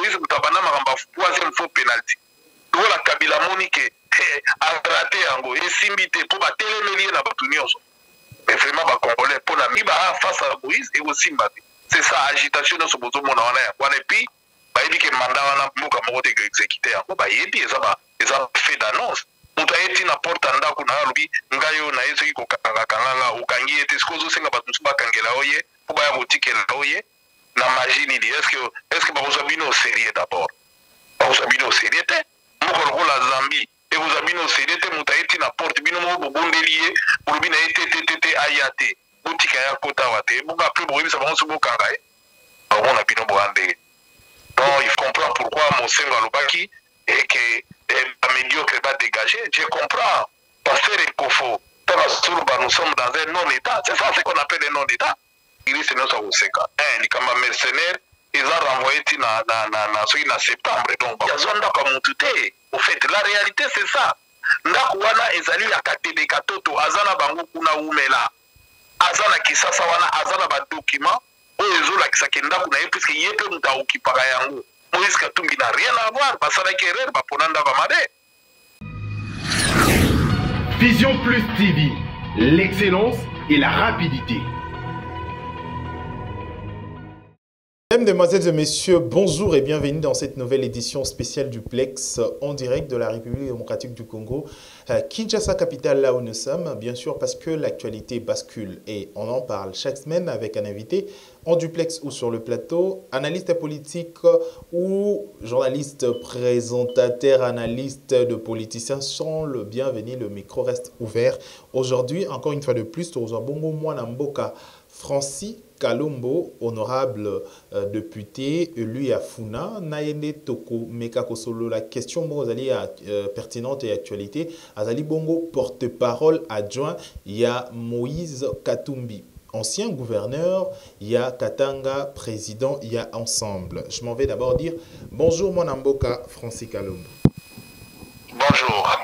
Moïse Mutabana maramba troisième fois penalty. Voilà Kabila Monique a raté yango et simbité pour batelemeli na batu nyonso. Mais vraiment ba congolais pour la miba face à Moïse et aussi Mbappé. C'est ça agitation dans ce bozo mona wana ya. Wana puis ba yebi ke mandat wana mboka moko te exécuter yango ba yebi eza fait d'annonce. Mutu ayeti na porte ndako na lobi ngayo na yeso ki kokanga kanga ukangi ete sikozo senga batu musu bakangela oye pour ba ya botikela oye na magie nini est-ce que ba kozabino au sérieux d'abord ba kozabino au sérieux te moko la Zambie et vous abino au sérieux te mutu ayeti na porte bino moko bondelier pour bina ete ayate botika ya kota wate buka plus boyebi sa bango subo kanga ba on bino boande donc il comprend pourquoi Mosengo alobaki et que médiocre va dégager. Je comprends. Pasteur Ekofo, nous sommes dans un non-État. C'est ça ce qu'on appelle un non-État. Il est nos les comme mercenaires, ils ont renvoyé na septembre. Donc, ils ont comme tout. Au fait, la réalité, c'est ça. Ndakuana ezali ya katebe katoto azana bango kuna umela. Azana kisasa wana azana ba document. Ozo la kisakenda kuna puisque yepe muta ukipaka yango. Moïse Katumbi n'a rien à voir. Vision Plus TV, l'excellence et la rapidité. Mesdemoiselles et messieurs, bonjour et bienvenue dans cette nouvelle édition spéciale du Plex en direct de la République démocratique du Congo. Kinshasa, capitale, là où nous sommes, bien sûr, parce que l'actualité bascule et on en parle chaque semaine avec un invité en duplex ou sur le plateau, analyste politique ou journaliste, présentateur, analyste de politiciens sont le bienvenu, le micro reste ouvert. Aujourd'hui, encore une fois de plus, Bongo Mwanamboka Francis Kalombo, honorable député élu à Funa, Nayende Toko Meka Kosolo, la question pertinente et actualité, Azali Bongo porte-parole adjoint, il y a Moïse Katumbi, ancien gouverneur, il y a Katanga, président, il y a ensemble. Je m'en vais d'abord dire bonjour Mwanamboka Francis Kalombo. Bonjour.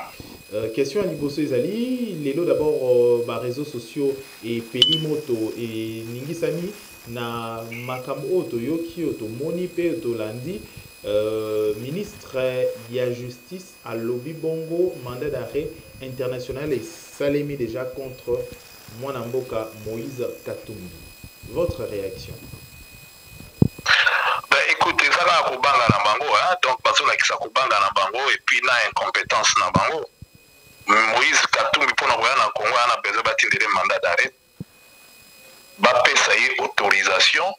Question à Liboso Ezali, Lelo d'abord réseaux sociaux et Pelimoto et Ningisami na Makamo Toyoki Otomoni Pe Otolandi ministre de la justice à Lobby Bongo mandat d'arrêt international et Salemi déjà contre Mwanamboka Moïse Katumbi. Votre réaction? Écoutez, ça va à Kobanga na bango, donc parce que ça Kobanga na bango et puis na incompétence na bango. Moïse Katumbi pour nous na Congo a besoin de mandat d'arrêt. Bapesa y autorisation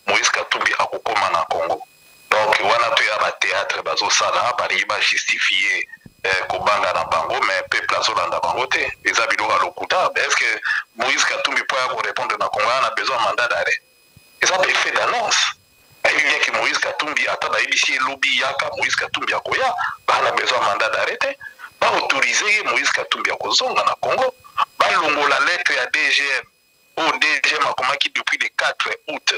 Moïse Katumbi a kokoma na Congo. Donc wana to ya ba théâtre bazo sala bari ba justifier kobanga na bango mais peuple azolanda bango te eza biloko lokuta. Est-ce que Moïse Katumbi peut répondre na Congo a besoin de mandat d'arrêt? Et ça fait d'annonce. Il y a que Moïse Katumbi attend ici lobby yaka Moïse Katumbi akoya ba a besoin de mandat d'arrêt. Ba autoriser Moïse Katumbi à kozonga na Congo, ba longo la lettre à DGM. Au DGM a commencé depuis le 4 août.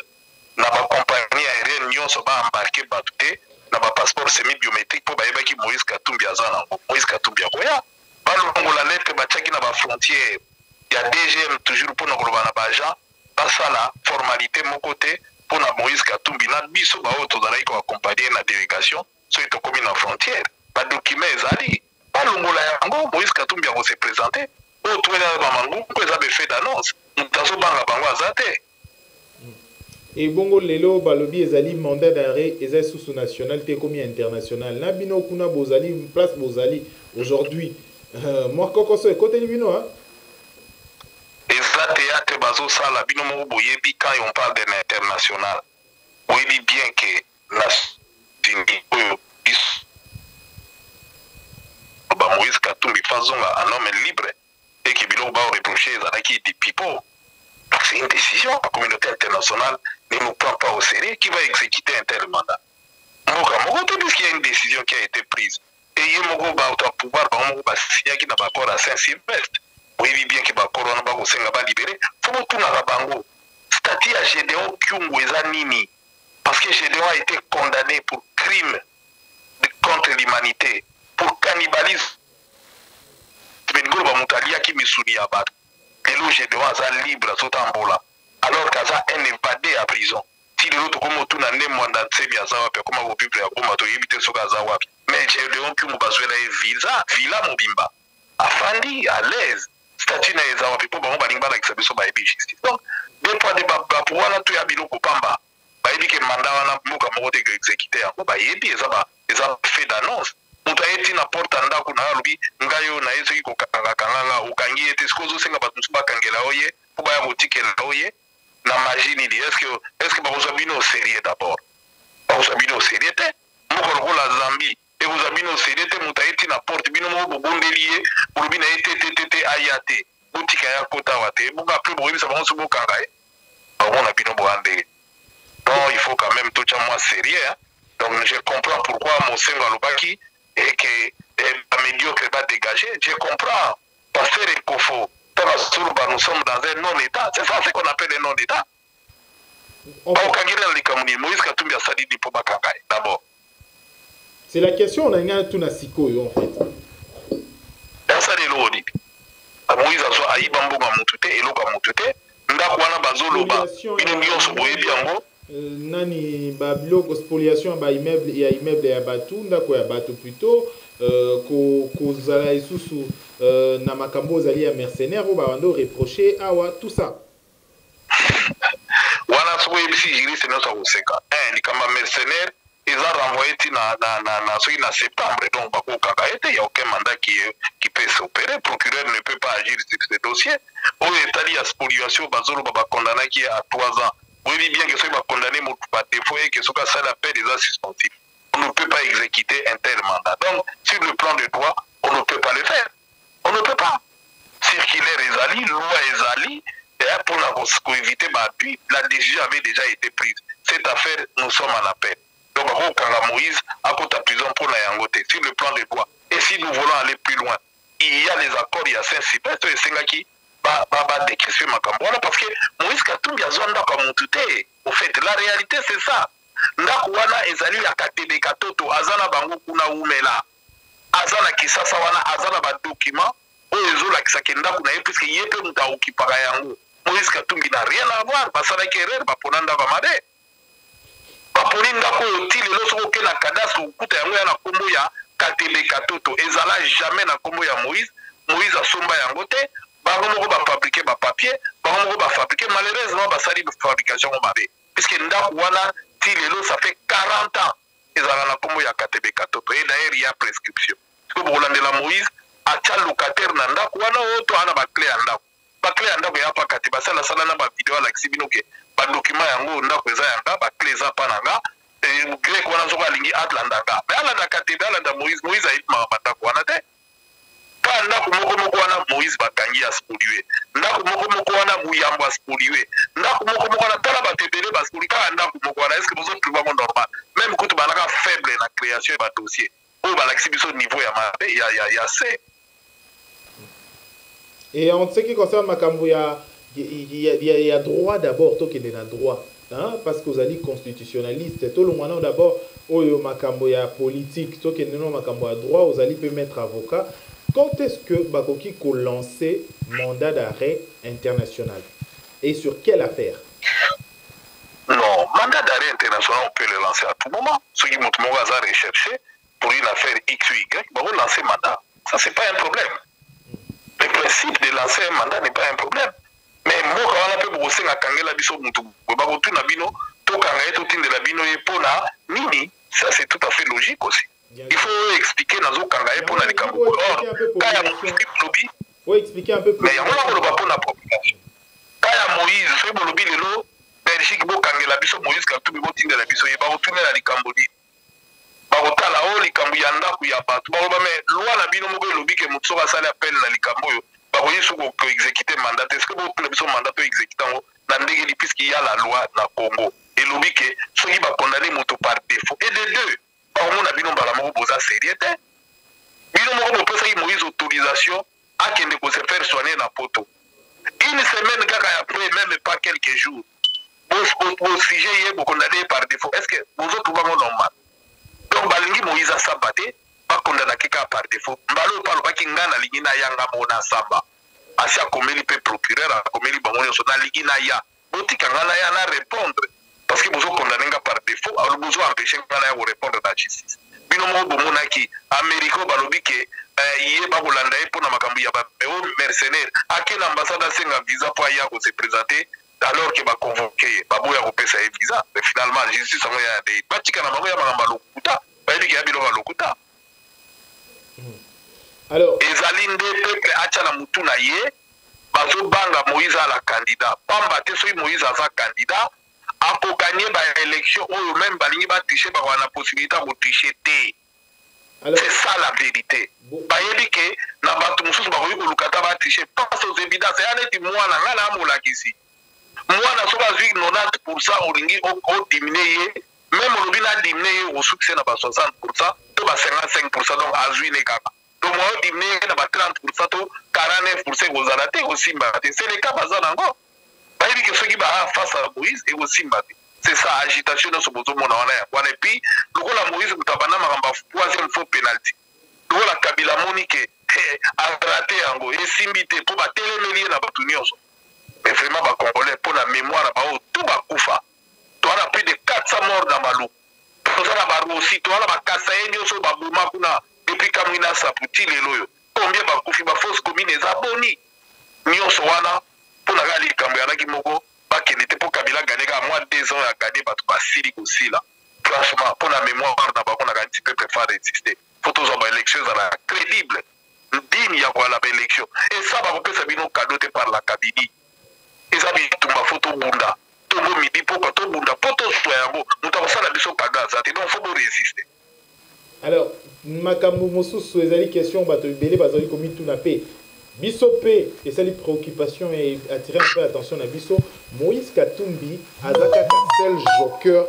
Na ba compagnie aérienne nyonso ba embarqué batute na ba passeport semi biométrique pour ba yebaki Moïse Katumbi azana. Moïse Katumbi akoya. Ba longo la lettre ba tchaki na ba frontière. Il y a DGM toujours pour na koloba na ba agent, ba sala formalité mon côté pour na Moïse Katumbi na biso ba auto za ko accompagner na délégation so to komi na frontière. Ba document ezali Longola yango Moïse Katumbi a se présenté au tout le bamango ko za be fait d'annonce mutazo banga bango azate et bongo lelo balobi ezali mandat d'arrêt eza sous national te comme international na bino kuna bozali place bozali aujourd'hui moi kokoso côté bino hein eza théâtre bazo sala bino mo boyebi quand on parle de l'international boyebi bien que la Moïse Katumbi Fazonga un homme libre et qui biloko ba reprocher ezalaki des pipeaux. C'est une décision. La communauté internationale ne nous prend pas au sérieux. Qui va exécuter un tel mandat? Puisqu'il y a une décision qui a été prise. Et il y a un pouvoir qui n'a pas encore à Saint-Sylvestre. Vous voyez bien que Bakoro n'a pas libéré. Il faut tout la bango. C'est-à-dire à Gédéon Kyungu Nini. Parce que Gédéon a été condamné pour crime contre l'humanité, pour cannibalisme. Alors qu'Aza est évadé à prison. tili lo to komo tuna ne mwanda tsemi aza wapi koma bo people ya koma to yibite soka aza wapi mais j'ai de ki mo bazwela visa mobimba afandi à l'aise statut na eza wapi po bango balinga na kisabiso ba ebi justice donc des fois de ba pour wana to ya biloko pamba ba ebi ke manda wana mboka moko te exécuter yango ba yebi eza fait d'annonce moto ayeti na porte ndako na lobi ngayo na yeso ko kanga ukangi ete sikozo senga batunsu bakangela oye po ba ya botikela oye na magie nini est-ce que bakozwa bino au sérieux d'abord bakozwa bino au sérieux te moko lokola Zambie ekozwa bino au sérieux te moto ayeti na porte bino moko bobondeli ye bolobi na ye te aya te botika ya kota wa te boka apres boyebisa bango so bokanga ye bamona bino boandeli donc il faut quand même totia moi sérieux hein? Donc je comprends pourquoi Mosengo alobaki et que médiocre va dégager. Je comprends. Pasteur Ekofo, nous sommes dans un non-État. C'est ça ce qu'on appelle un non-État. D'abord. C'est la question, on a une tout nasiko en fait. Ça c'est l'odi. Moïse a soit aïbambo gamutute et l'oka mutute. Ndakwana bazoloba. Bino nyonso boyebi yango. Nani babiloko spoliation ba immeuble ya batu ndako ya batu plutôt kozala isusu na makambo zali ya mercenaire ou bando reprocher awa tout ça wana so ebisi juriste no sa koseka ni kama mercenaire eza renvoyé na soki na septembre donc bakokaka ete il y a aucun mandat qui peut s'opérer procureur ne peut pas agir sur ce dossier oyo etali ya spoliation bazoloba bakondamnaki à 3 ans. Oui, bien que ce soit condamné par défaut et que ce soit ça la paix des suspensifs. On ne peut pas exécuter un tel mandat. Donc, sur le plan de droit, on ne peut pas le faire. On ne peut pas. Circulaire Ezali, loi Ezali, et pour éviter l'appui, la décision avait déjà été prise. Cette affaire, nous sommes en appel. Donc, quand Moïse a pris la prison pour la Yangote, sur le plan de droit. Et si nous voulons aller plus loin, il y a les accords, il y a Saint-Sylvestre et Sengaki. Décrisper makambo parce que Moïse Katumbi a zonda comme tout est. Au fait, la réalité c'est ça. Ndako wana ezali ya katebe katoto azana bango kuna umela. Azana kisasa wana azana ba document oyo ezola kisake ndako na ye puisque yepe muta okipaka yango. Moïse Katumbi n'a rien à voir basala kerere bapona ndako made. Baponi ndako otile loso ke na cadastre okuta yango ya na kombo ya katebe katoto ezala jamais na kombo ya Moïse. Moïse asomba yango te. Bango ba fabriquer ba papier, bango ba fabriquer malheureusement ba sali fabrication au mabe. Puisque ndaku wana tilelo ça fait 40 ans. Ezala na kombo ya katebe katoto et d'ailleurs il y a prescription. Parce que Bolande la Moïse a tcha locataire na ndaku wana oto ana ba clé ndaku. Ba clé ndaku ya pa kateba sala na ba vidéo la kisibino ke ba document yango ndaku eza yanga ba clé za pa nanga. Et grec wana zo ba lingi atlanda ga. Mais ala da kateba ala da Moïse a itma ba ndaku wana te. Ndako moko wana Moïse bakangi aspoliwe ndako moko wana Muyambo aspoliwe ndako moko wana tala batebele baspoliwe ka ndako moko wana est-ce que vous trouvez vraiment normal même quand balaka faible na création ba dossier au balaki biso niveau ya mabe ya C. Et en ce qui concerne makambo il y a droit d'abord to kende na droit hein parce que vous allez constitutionnaliste to longwana d'abord oyo makambo ya politique to kende no makambo ya droit vous allez peut mettre avocat. Quand est-ce que Bakoki a lancé mandat d'arrêt international? Et sur quelle affaire? Non, mandat d'arrêt international, on peut le lancer à tout moment. Ceux qui m'ont recherché pour une affaire X ou Y, on va lancer mandat. Ça, c'est pas un problème. Le principe de lancer un mandat n'est pas un problème. Mais moi, quand on a pu brosser la kangela biso mutu, bakotu na bino, to kangaye to tinde la bino yepona, nini, ça c'est tout à fait logique aussi. Il faut expliquer dans le Kangaye pour la Likambo. Or, quand il y a Moïse, il faut expliquer un peu plus. Mais il y a un population. Quand il y a Moïse, il faut que le Belgique, il faut que la biso Moïse, quand tout le monde est la biso, il va retourner à Likambo. Il va retourner là-haut, Likambo yanda, il y a pas. Mais loi la bino mogo lobi que Moutso va s'aller appel à Likambo. Il va y exécuter mandat. Est-ce que vous pouvez le mandat pour exécuter dans le puisqu'il y a la loi dans le Congo. Et lobi que ceux qui vont condamner Moutou par défaut. Et de deux. On a bien boza sérieux Moïse autorisation à qu'il ne se faire soigner na poto. Une semaine après, même pas quelques jours. Vos sujet est condamné par défaut. Est-ce que vous autres trouvez normal? Donc balingi Moïse a sabaté, pas condamné par défaut. Mbalo parle pas qu'il ngana ligina yanga mona samba. Asia komeli pe procureur, komeli bangonyo so na ligina ya. Boti kangana ya na répondre. parce que vous condamnez par défaut, alors vous empêchez de répondre à la justice. Bino mo bomonaki Amérique balobi ke yé ba kolanda pour na makambu ya ba mercenaire ake na ambassade senga visa pour ya ko se présenter alors que ba convoqué ba boya ko pesa visa mais finalement justice ngo ya de batika na bango ya makamba lokuta ba yiki ya bilo ba lokuta. Alors ezali nde peuple acha na mutu na ye bazo banga Moïse à la candidat pamba te soki Moïse aza candidat ako gagner ba élection ou même balingi ba tricher ba wana possibilité de tricher té. C'est ça la vérité. Ba yebi ke na batu mususu ba koyi kolukata ba tricher face aux évidences ya neti mwana ngala mola kisi. Mwana soka zwi 90% olingi o diminuer même olobi na diminuer au succès na ba 60% to ba 55% donc azwi ne kaka. Donc moi diminuer na ba 30% to 49% kozala te osimba te. C'est le cas bazana ngo. Face à Moïse et aussi c'est ça agitation dans ce besoin mon et puis le Moïse mutabana maramba troisième faux penalty le la Kabila Monique a raté ango et simbité pour ba télémélier na batu nyonso mais vraiment ba congolais pour la mémoire ba tout ba kufa tu as plus de 400 morts dans Malou tu as ba aussi tu as ba kasa nyonso ba buma kuna depuis kamina saputi lelo combien ba kufi ba fausse commune ezaboni nyonso wana pour la gali kambiana ki moko ba kenete pour Kabila gagner à moins 2 ans à gagner ba tout basili aussi là franchement pour la mémoire na ba on a un petit peu préféré résister faut tous avoir élection à la crédible digne ya quoi la élection et ça va peut ça bino cadeau par la Kabili et ça bi tout ma photo bunda tout mo midi pour tout bunda pour tout soyango muta ça la biso kagaza donc faut résister. Alors makambo mosusu ezali question bato belé bazali komi tout na paix. Biso P, et ça les préoccupations et attirer un peu l'attention à Biso, Moïse Katumbi, Azaka seul joker,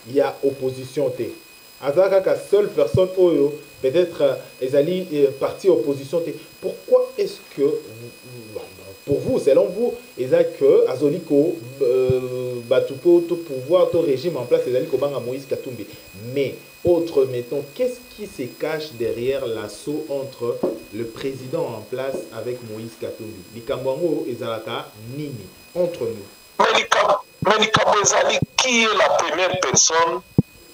il y a opposition T. Azaka seule personne, Oyo, peut-être, Ezali parti opposition T. Pourquoi est-ce que, pour vous, selon vous, Ezaka, Azoliko, Batupo, tout pouvoir, tout régime en place, Ezaliko Banga Moïse Katumbi. Mais, autre, mettons, qu'est-ce qui se cache derrière l'assaut entre le président en place avec Moïse Katumbi? Likambwango Ezalaka Nini, entre nous. Mais Likambwango Ezali, qui est la première personne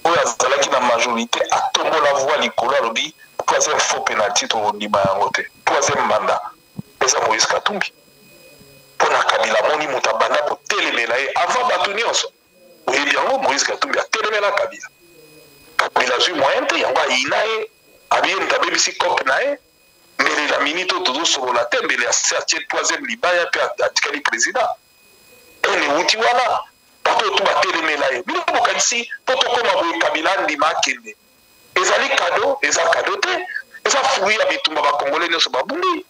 où Azalaki la majorité a tombé la voix Nicolas Lobi, troisième faux pénalty au Libayangote, troisième mandat. Et ça Moïse Katumbi. Pour la Kabila Moni Moutabana pour télémélaye avant Batunios. Oui, bien, Moïse Katumbi a télémélaye Kabila. Kabila a eu moyen de yangwa inae, abien tabebisi kop nae, mais la minute tout sur la tête, mais il a certes troisième libaya puis a tikali président. Et les Outiwana, partout tout va télémélaye. Mais nous avons ici, pour tout comme Kabila ndima kende. Ezali cadeau, ezali cadeau te, ezali fouille avec tout ma congolais ne se baboundi.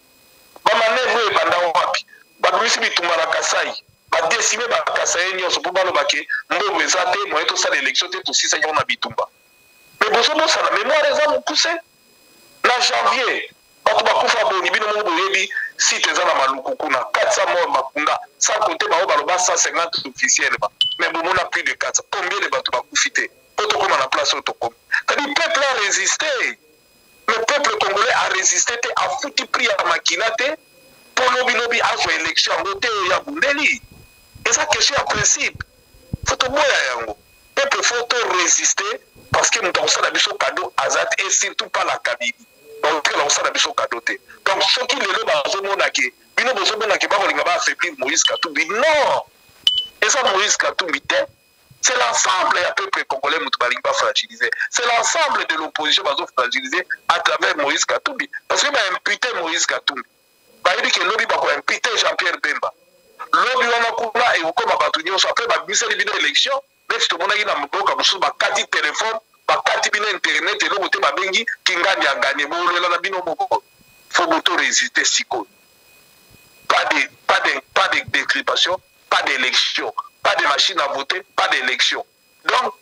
Ba manevre banda wapi. Ba bisi bitumba la Kasai. Ba décimer ba Kasai nyonso pour balo bake, mbo ezate moyen to ça l'élection te tout si ça y a bitumba. Mais bon, ça la mémoire des hommes poussé. La janvier, quand tu vas couper boni, bino mo boyebi, si tu es dans Malukukuna, 400 morts Makunda, sans compter ba 150 officiels. Mais bon, on a plus de 400. Combien de bateaux va couper? Autocom à la place autocom. C'est-à-dire le peuple a résisté. Le peuple congolais a résisté, a foutu prix à Makinate pour lobi à jouer élection en côté ya Bundeli. Et ça question à principe. Faut tout boire yango. Le peuple faut résister. Parce que nous avons ça dans cadeau Azat et surtout pas la Kabili. Donc nous avons ça dans cadeau. Donc ceux qui le dans monde qui nous besoin que pas on va affaiblir Moïse Katumbi. Non. Et ça Moïse Katumbi c'est l'ensemble du peuple congolais qui va fragiliser. C'est l'ensemble de l'opposition qui va fragiliser à travers Moïse Katumbi. Parce que va imputer Moïse Katumbi. Va dire que l'objet va imputer Jean-Pierre Bemba. L'objet va couper et comme Batunio après va glisser les élections. Mais tout le monde a dit que ba kati téléphone, ba kati bina internet et l'autre ba bengi kingani a gagné. Bon le la bino moko. Faut auto résister siko. Pas de décryptation, pas d'élection, pas de machine à voter, pas d'élection. Donc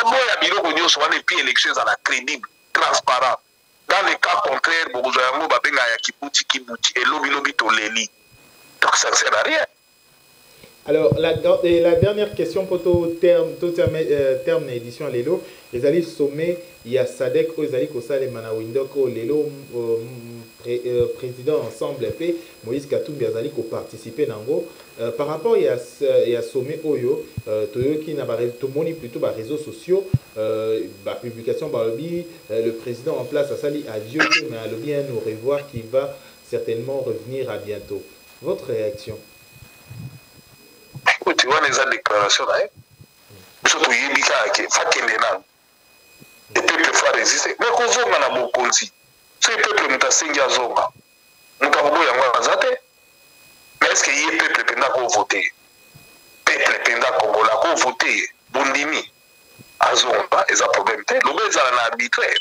moi ya bino konyo so wana puis élection à la crédible, transparent. Dans le cas contraire, bozo yango ba benga ya kibuti et lobi to leli. Donc ça ne sert à rien. Alors, la dernière question pour tout terme d'édition à l'élo, les alliés sommés, il y a Sadek, les alliés Kosale Manawindok, l'élo, président ensemble EP Moïse Katumbi azali ko participer nango par rapport ya sommet oyo toyoki na ba tomoni plutôt ba réseaux sociaux ba publication ba lobby le président en place asali adieu mais à lobby un au revoir qui va certainement revenir à bientôt. Votre réaction? Tu vois les déclarations là, surtout yebika ke fakende na et peuple fa résister mais ko zonga na bokonzi. Ce peuple mutasengi azonga mukabubo yango azate mais est-ce que y peuple penda ko voter peuple penda kongola ko voter bondimi azonga eza problème te lobe eza na arbitraire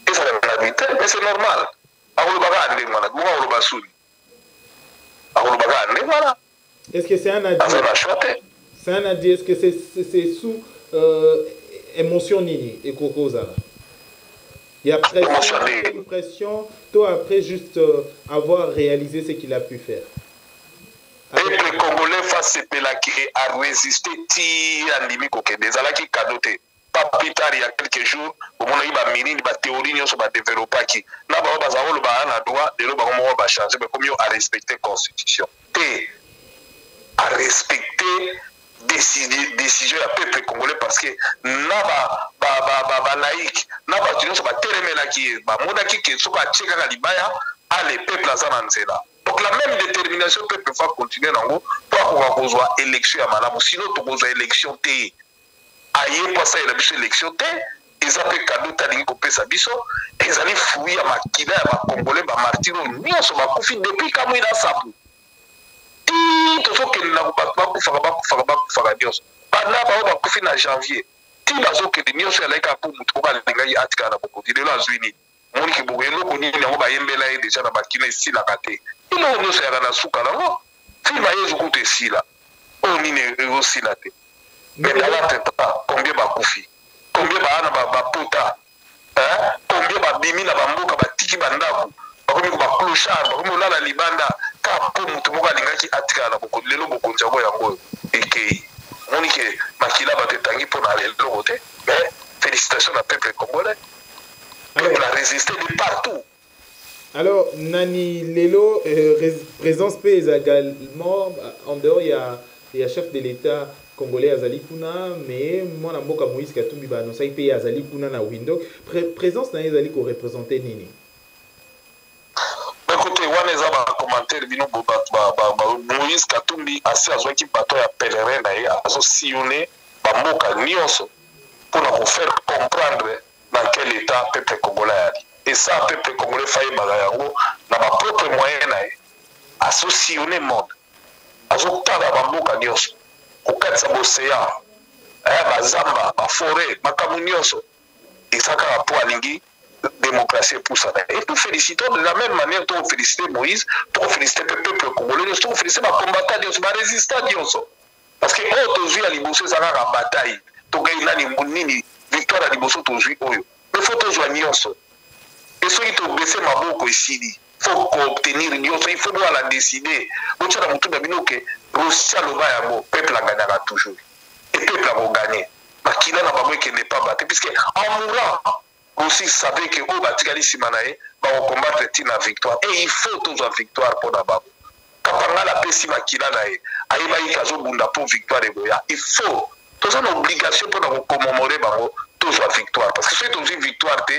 eza na arbitraire mais c'est normal akolo baka ande mwana bunga akolo basuni akolo baka ande mwana. Est-ce que c'est un adieu? C'est un adieu. Est-ce que c'est sous émotion nini et kokozala? Il y a pression, toi après juste avoir réalisé ce qu'il a pu faire. Le Congolais face à résister à Ndimi Kokende. Zalaki kadote. Pas plus tard, il y a quelques jours, au moment où il y a une théorie qui a développé qui n'a pas de droit, de l'eau va changer, mais comme à respecter la Constitution. À respecter décision du peuple congolais parce que n'a pas laïque n'a pas tenu sur la terre qui est bah moda qui est sur la tchèque à l'ibaya à les peuples à Zananzela. Donc la même détermination peuple va continuer dans pour pouvoir avoir élection à Malamu sinon tu as élection té aïe pas ça il élection té ils appellent cadeau talingi kopé sa biso ils allaient fouiller à makina à congolais ba martiro ni on se va confier depuis quand il a ça toujours que nous n'avons pas de pendant que janvier, si nous avons que nous avons pour nous trouver les articles à beaucoup de la Zuni, mon qui bouge nous connaît nous va y déjà dans la ici la raté. Il nous nous sert à la souka là. Si maïs vous coûte ici là, on y aussi là. Mais dans la tête combien va koufi, combien va ana va pota, hein, combien va bimi na bamboka va tiki bandaku, combien va clochard, combien là la libanda. Pour mutumoka lingaki atika na boko lelo boko njango yango ekei monike makila batetangi pour aller le côté mais félicitations au peuple congolais il a résisté de partout. Alors Nani Lelo présence pays également en dehors il y a chef de l'État congolais Azali Kuna mais moi na mboka Moïse Katumbi ba annoncé pays Azali Kuna na window présence na Azali ko représenter nini? Écoutez, on a un commentaire bino Moïse Katumbi assez azwaki bato ya pèlerin na ye azo sillonner bamboka nyonso pour nous faire comprendre dans quel état peuple congolais ali. Et ça peuple congolais faille bagayango na ba propre moyen na ye azo sillonner monde azo tala bamboka nyonso kokatisa l'océan bazamba ba forêt makamu nyonso esaka po alingi démocratie pour ça. Et nous félicitons de la même manière pour féliciter Moïse, pour féliciter le peuple congolais, pour féliciter les combattants, les résistants. Parce que aujourd'hui, à Liboso, ça va la bataille. Donc, il y a une victoire à Liboso aujourd'hui. Mais il faut toujours Nyonso. Et ceux qui ont baissé ma boucle ici, il faut obtenir Nyonso, il faut la décider. Vous savez, que Russia, le peuple a gagné toujours. Et le peuple a gagné. Mais qui n'a pas battu, puisque en mourant, aussi savait que au Batikali Simanae va combattre la victoire et il faut toujours victoire pour d'abord. Kapanga la paix si makila nae aïba ikazo bunda pour victoire et boya il faut toujours une obligation pour nous commémorer bango toujours victoire parce que c'est toujours victoire te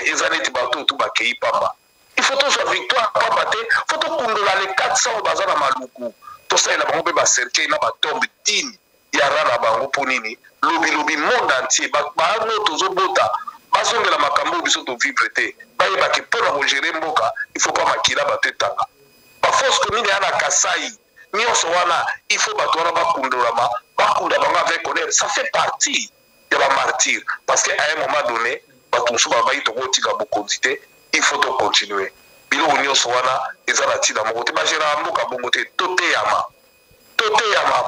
les années tibato tout bakei pamba il faut toujours victoire pamba te faut to kundula les 400 bazana maluku to ça ila bango be ba cercle na ba tombe digne ya rana bango pour nini lobi monde entier ba no toujours bota parce que la makambo biso to vivre té ba yeba ke pour na gérer mboka il faut pas makila batetanga ba force commune ya na Kasai nyonso wana il faut batona bakundolama bakunda banga avec honneur ça fait partie de la martyr parce que à un moment donné batumsu ba yito kotika bokondité il faut to continuer bilo nyonso wana ezala tina moko te ba gérer mboka bongo te toteyama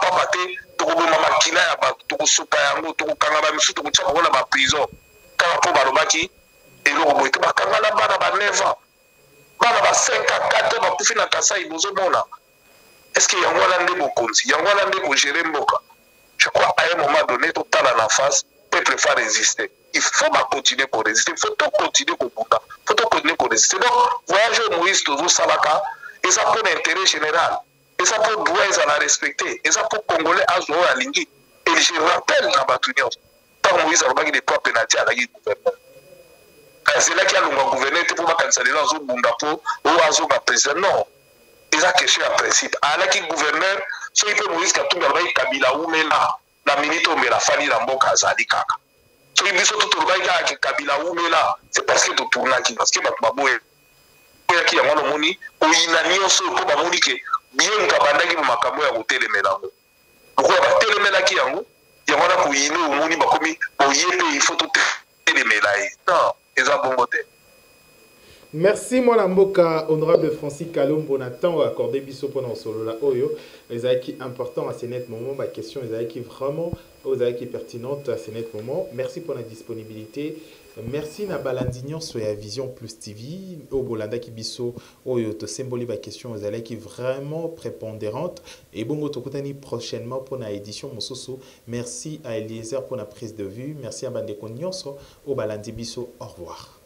papa te to ko boma makila ya ba to ko supa yango to ko kanga ba misu to ko tshaba na ba prison pour Barobaki et le robot est bakanga la bana ba 9 ans bana ba 5 à 4 ans ba kufi na Kasai bozo mona est-ce que yangwana nde bokonzi yangwana nde ko gérer mboka je crois à un moment donné tout à la face peuple va résister il faut continuer à résister, il faut continuer à bouger, il faut continuer à résister. Donc, voyage Moïse, toujours Salaka, et ça pour l'intérêt général, et ça pour droit à la respecter, et ça pour Congolais à Zoho à Lingui. Et je rappelle dans Batunion, tant Moïse a remarqué des poids pénalités à la gouvernement. C'est là qu'il y a le gouvernement, pour pas canceller dans un bundapo, ou à Zoho président. Non, c'est ça question à principe. À la qui gouverneur, ce qui peut Moïse qui a tout gardé, Kabila ou Mela, la minute où Mela Fali Ramboka Zadikaka. Ce qui est tout le bail avec Kabila ou Mela, c'est parce que tout tourne qui, parce que Babou est. Qui a mon moni, ou inanion sur le coup, Mamoni qui bien Kabanda qui m'a camoué à ôter les mélanges. Pourquoi ôter les mélanges qui ont il y a un coup, il moni bakomi, il faut tout les mélanges. Non, ils ont bon côté. Merci mon mboka honorable Francis Kalombo na temps accordé biso pendant solo la oyo les qui important à ce net moment ma question les qui vraiment aux qui pertinente à ce net moment. Merci pour la disponibilité. Merci na balandignon sur la Vision Plus TV au bolanda ki biso oyo to symboliser ma question aux qui vraiment prépondérante et bon tokutani prochainement pour la édition mososo. Merci à Eliezer pour la prise de vue. Merci à Bandeko Nyonso au balandi biso. Au revoir.